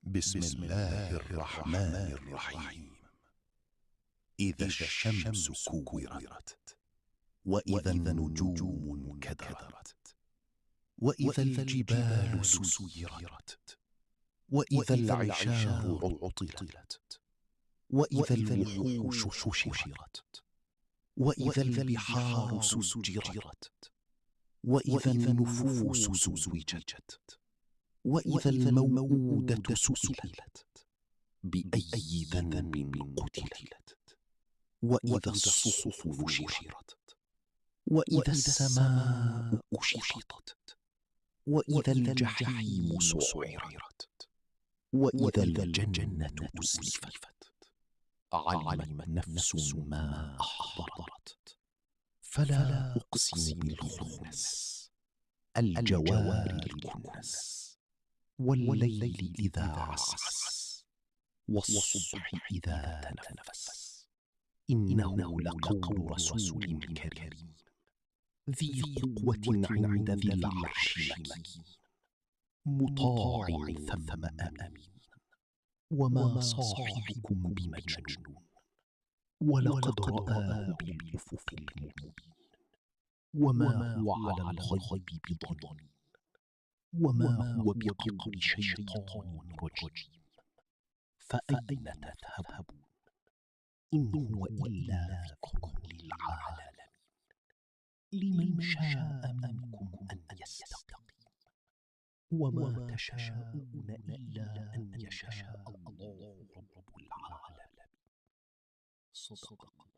بسم الله الرحمن الرحيم. إذا الشمس كورت، وإذا النجوم انكدرت، وإذا الجبال سيرت، وإذا العشار عطلت، وإذا الوحوش حشرت، وإذا البحار سجرت، وإذا النفوس زوجت، وإذا الموءودة سئلت بأي ذنب قتلت، وإذا الصحف نشرت، وإذا السماء كشطت، وإذا الجحيم سعرت، وإذا الجنة أزلفت، علمت نفس ما أحضرت. فلا أقسم بالخنس، الجوار الكنس، والليل إذا عسعس، والصبح إذا تنفس. إنه لقول رسول كريم ذي قوة عند ذي العرش مكين، مطاع ثم أمين. وما صاحبكم بمجنون، ولقد رآه بالأفق المبين. وما هو على الغيب بضنين، وما هو بقول شيطان رجيم. فأين تذهبون؟ إن هو إلا ذكر للعالمين، لمن شاء منكم أن يستقيم. وما تشاءون إلا أن يشاء الله رب العالمين. صدق الله.